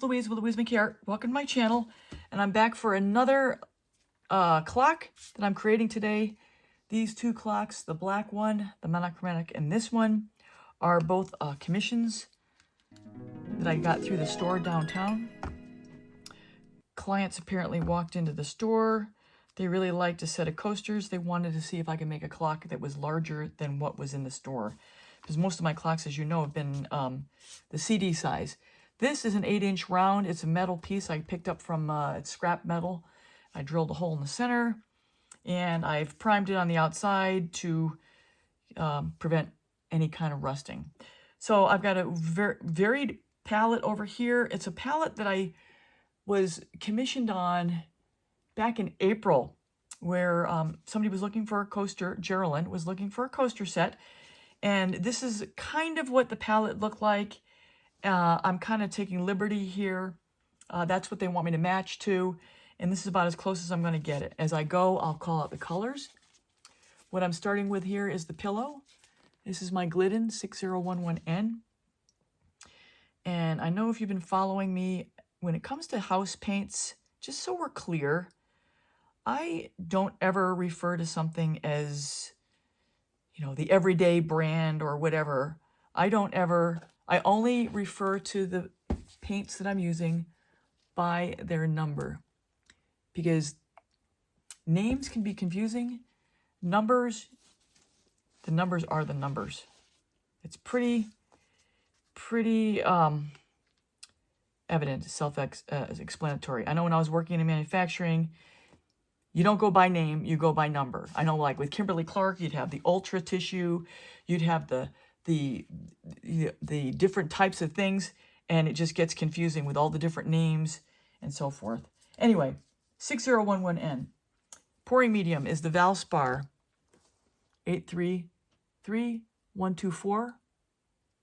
it's Louise with Louise McCare. Welcome to my channel, and I'm back for another clock that I'm creating today. These two clocks, the black one, the monochromatic, and this one are both commissions that I got through the store downtown. Clients apparently walked into the store. They really liked a set of coasters. They wanted to see if I could make a clock that was larger than what was in the store. Because most of my clocks, as you know, have been the CD size. This is an 8-inch round. It's a metal piece I picked up from it's scrap metal. I drilled a hole in the center, and I've primed it on the outside to prevent any kind of rusting. So I've got a varied palette over here. It's a palette that I was commissioned on back in April, where somebody was looking for a coaster. Geraldine was looking for a coaster set, and this is kind of what the palette looked like. I'm kind of taking liberty here. That's what they want me to match to, and this is about as close as I'm going to get it. As I go, I'll call out the colors. What I'm starting with here is the pillow. This is my Glidden 6011N. And I know if you've been following me, when it comes to house paints, just so we're clear, I don't ever refer to something as, you know, the everyday brand or whatever. I only refer to the paints that I'm using by their number, because names can be confusing. Numbers, the numbers are the numbers. It's pretty evident, self-explanatory. I know when I was working in manufacturing, you don't go by name, you go by number. I know, like with Kimberly Clark, you'd have the Ultra tissue, you'd have the different types of things, and it just gets confusing with all the different names and so forth. Anyway, 6011N. Pouring medium is the Valspar 833124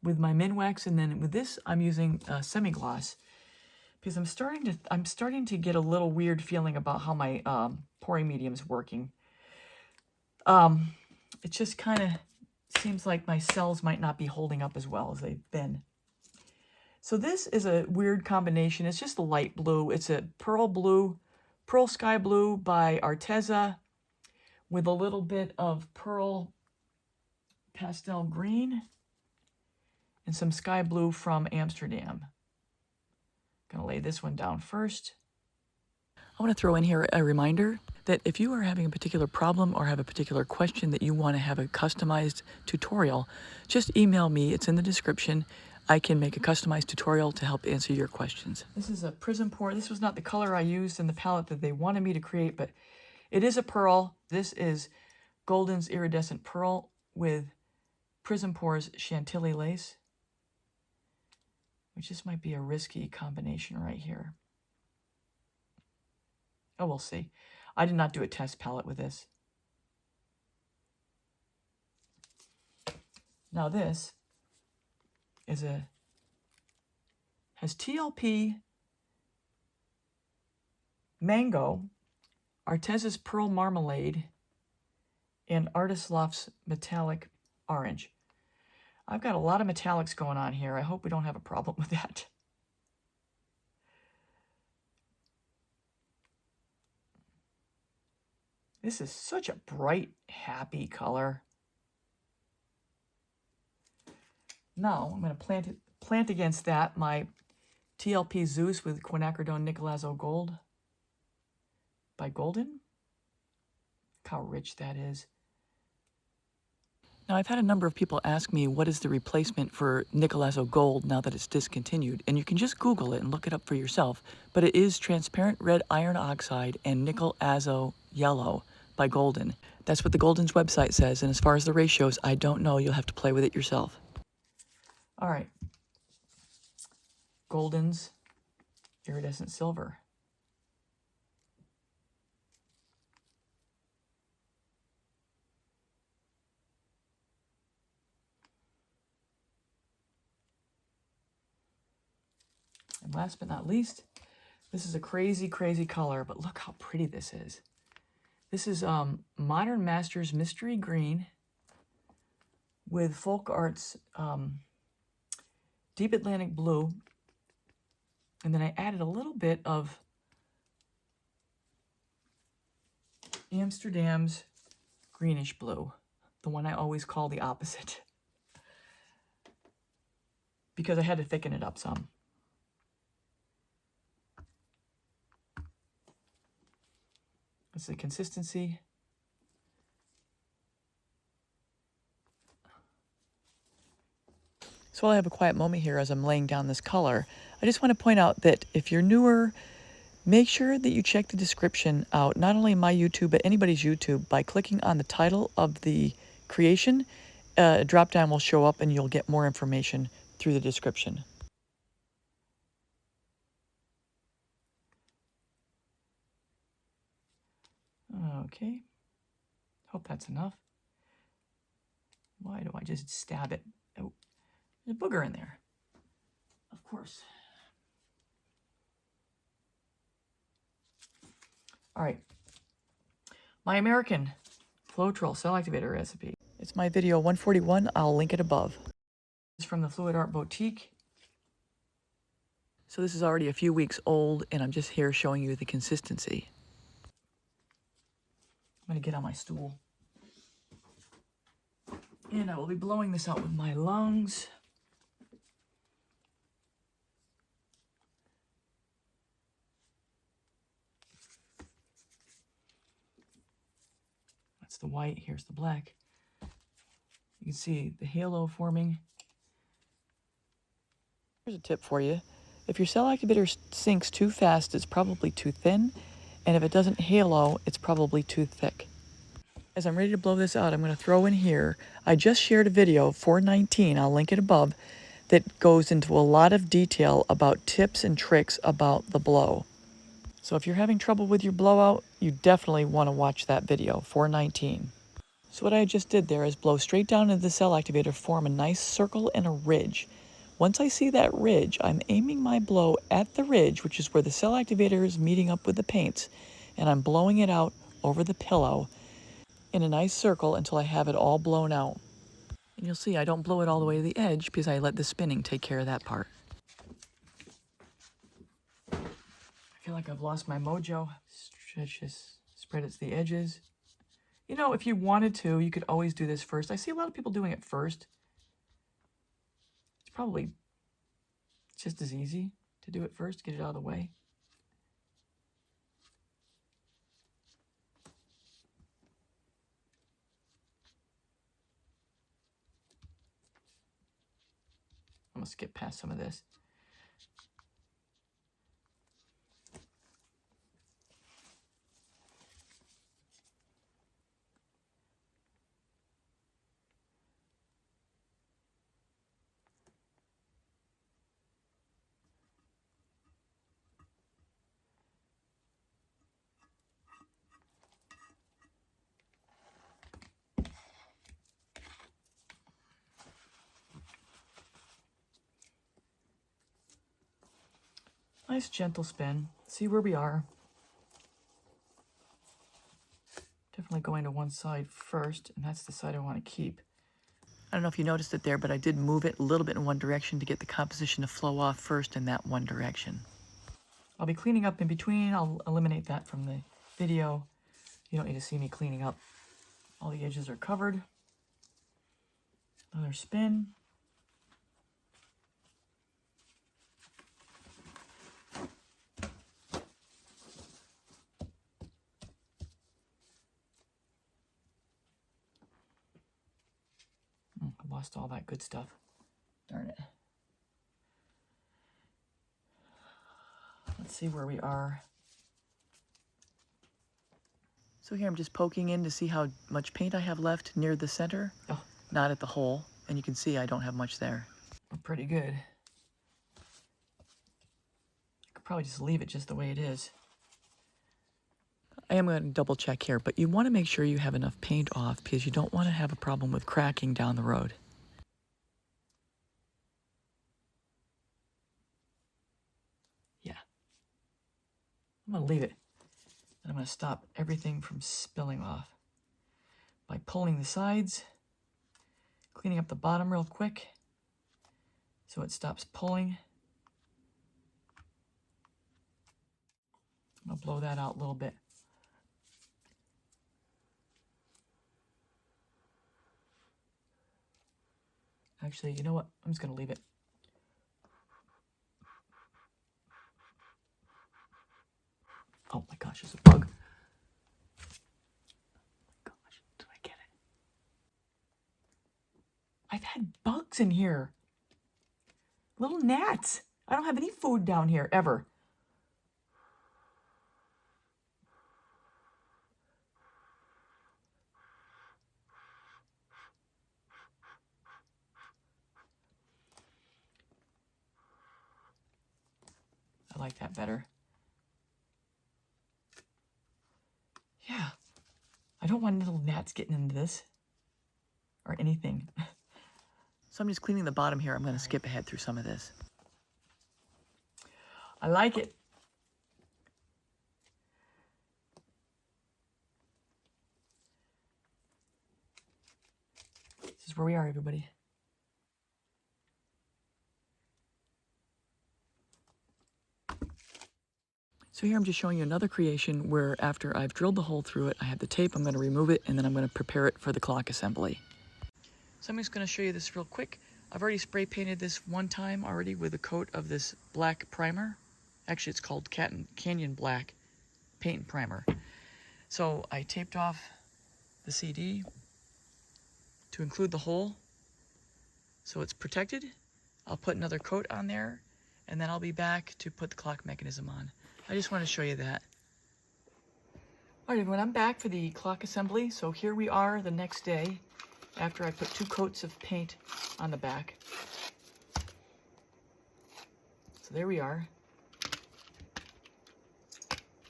with my MinWax, and then with this I'm using semi-gloss, because I'm starting to get a little weird feeling about how my pouring medium is working. It just kind of seems like my cells might not be holding up as well as they've been. So this is a weird combination. It's just a light blue. It's a pearl sky blue by Arteza with a little bit of pearl pastel green and some sky blue from Amsterdam. Gonna lay this one down first. I want to throw in here a reminder that if you are having a particular problem or have a particular question that you want to have a customized tutorial, just email me. It's in the description. I can make a customized tutorial to help answer your questions. This is a prism pour. This was not the color I used in the palette that they wanted me to create, but it is a pearl. This is Golden's Iridescent Pearl with Prism Pours Chantilly Lace, which this might be a risky combination right here. Oh, we'll see. I did not do a test palette with this. Now this is has TLP, Mango, Arteza's Pearl Marmalade, and Artist Loft's Metallic Orange. I've got a lot of metallics going on here. I hope we don't have a problem with that. This is such a bright, happy color. Now I'm going to plant against that my TLP Zeus with quinacridone Nicolazo Gold by Golden. Look how rich that is. Now, I've had a number of people ask me what is the replacement for Nicolazo Gold now that it's discontinued, and you can just Google it and look it up for yourself, but it is transparent red iron oxide and nickel azo yellow by Golden. That's what the Golden's website says, and as far as the ratios, I don't know. You'll have to play with it yourself. All right. Golden's Iridescent Silver. And last but not least, this is a crazy, crazy color, but look how pretty this is. This is Modern Masters Mystery Green with Folk Arts Deep Atlantic Blue And then I added a little bit of Amsterdam's greenish blue, the one I always call the opposite, because I had to thicken it up some. That's the consistency. So while I have a quiet moment here as I'm laying down this color, I just want to point out that if you're newer, make sure that you check the description out, not only my YouTube, but anybody's YouTube, by clicking on the title of the creation. A drop down will show up and you'll get more information through the description. Okay, hope that's enough. Why do I just stab it? Oh, there's a booger in there. Of course. All right, my American Floetrol cell activator recipe. It's my video 141. I'll link it above. It's from the Fluidart Boutique. So this is already a few weeks old, and I'm just here showing you the consistency. I'm going to get on my stool. And I will be blowing this out with my lungs. That's the white, here's the black. You can see the halo forming. Here's a tip for you. If your cell activator sinks too fast, it's probably too thin. And if it doesn't halo, it's probably too thick. As I'm ready to blow this out, I'm going to throw in here, I just shared a video, 419, I'll link it above, that goes into a lot of detail about tips and tricks about the blow. So if you're having trouble with your blowout, you definitely want to watch that video, 419. So what I just did there is blow straight down into the cell activator, form a nice circle and a ridge. Once I see that ridge, I'm aiming my blow at the ridge, which is where the cell activator is meeting up with the paints, and I'm blowing it out over the pillow in a nice circle until I have it all blown out. And you'll see I don't blow it all the way to the edge because I let the spinning take care of that part. I feel like I've lost my mojo. Stretch this, spread it to the edges. You know, if you wanted to, you could always do this first. I see a lot of people doing it first. It's probably just as easy to do it first, get it out of the way. I'm gonna skip past some of this. Nice gentle spin. See where we are. Definitely going to one side first, and that's the side I want to keep. I don't know if you noticed it there, but I did move it a little bit in one direction to get the composition to flow off first in that one direction. I'll be cleaning up in between. I'll eliminate that from the video. You don't need to see me cleaning up. All the edges are covered. Another spin. I lost all that good stuff. Darn it. Let's see where we are. So here I'm just poking in to see how much paint I have left near the center. Oh. Not at the hole. And you can see I don't have much there. We're pretty good. I could probably just leave it just the way it is. I am going to double check here, but you want to make sure you have enough paint off because you don't want to have a problem with cracking down the road. Yeah. I'm going to leave it. And I'm going to stop everything from spilling off by pulling the sides, cleaning up the bottom real quick so it stops pulling. I'll blow that out a little bit. Actually, you know what? I'm just going to leave it. Oh my gosh, there's a bug. Gosh, did I get it? I've had bugs in here. Little gnats. I don't have any food down here, ever. I like that better. Yeah. I don't want little gnats getting into this. Or anything. So I'm just cleaning the bottom here. I'm going to skip ahead through some of this. I like it. This is where we are, everybody. So here I'm just showing you another creation where after I've drilled the hole through it, I have the tape, I'm going to remove it, and then I'm going to prepare it for the clock assembly. So I'm just going to show you this real quick. I've already spray painted this one time already with a coat of this black primer. Actually, it's called Canyon Black Paint Primer. So I taped off the CD to include the hole so it's protected. I'll put another coat on there, and then I'll be back to put the clock mechanism on. I just want to show you that. All right, everyone, I'm back for the clock assembly. So here we are the next day after I put 2 coats of paint on the back. So there we are.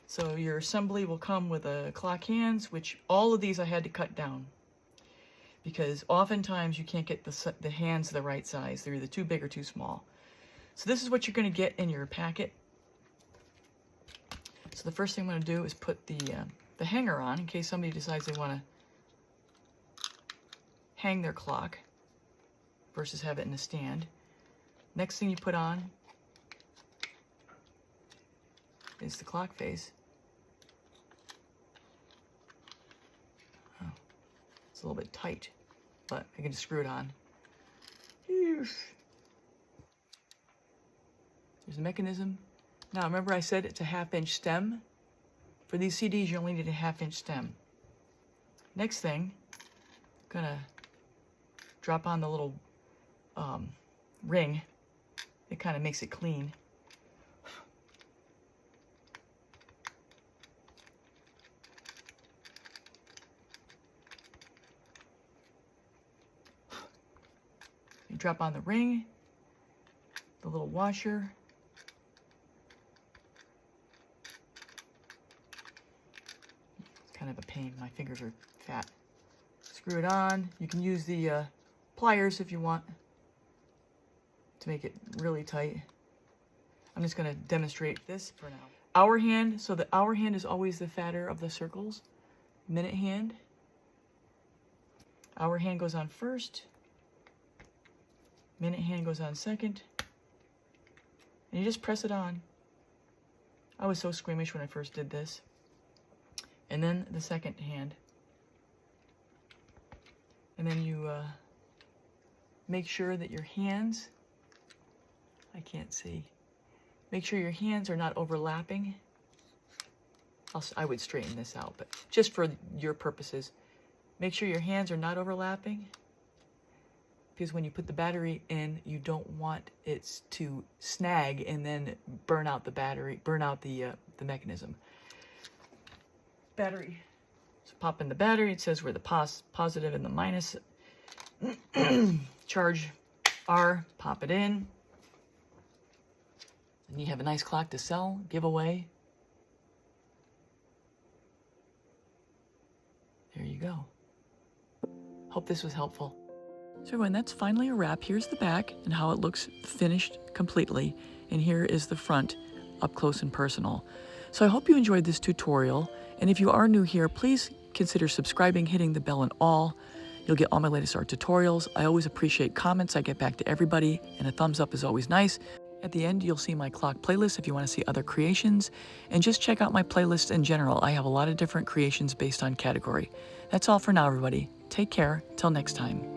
So your assembly will come with a clock hands, which all of these I had to cut down because oftentimes you can't get the hands the right size. They're either too big or too small. So this is what you're going to get in your packet. So the first thing I'm going to do is put the hanger on in case somebody decides they want to hang their clock versus have it in a stand. Next thing you put on is the clock face. Oh, it's a little bit tight, but I can just screw it on. There's the mechanism. Now remember I said it's a 1/2-inch stem. For these CDs you only need a 1/2-inch stem. Next thing, I'm gonna drop on the little ring. It kind of makes it clean. You drop on the ring, the little washer. Kind of a pain. My fingers are fat. Screw it on. You can use the pliers if you want to make it really tight. I'm just going to demonstrate this for now. Hour hand. So the hour hand is always the fatter of the circles. Minute hand. Hour hand goes on first. Minute hand goes on second. And you just press it on. I was so squeamish when I first did this. And then the second hand. And then you make sure that your hands, I can't see, make sure your hands are not overlapping. I would straighten this out, but just for your purposes, make sure your hands are not overlapping, because when you put the battery in, you don't want it to snag and then burn out the battery, burn out the mechanism. Battery. So pop in the battery. It says where the positive and the minus charge are. Pop it in. And you have a nice clock to sell, give away. There you go. Hope this was helpful. So everyone, that's finally a wrap. Here's the back and how it looks finished completely. And here is the front, up close and personal. So I hope you enjoyed this tutorial. And if you are new here, please consider subscribing, hitting the bell and all. You'll get all my latest art tutorials. I always appreciate comments. I get back to everybody, and a thumbs up is always nice. At the end, you'll see my clock playlist if you want to see other creations, and just check out my playlist in general. I have a lot of different creations based on category. That's all for now, everybody. Take care. Till next time.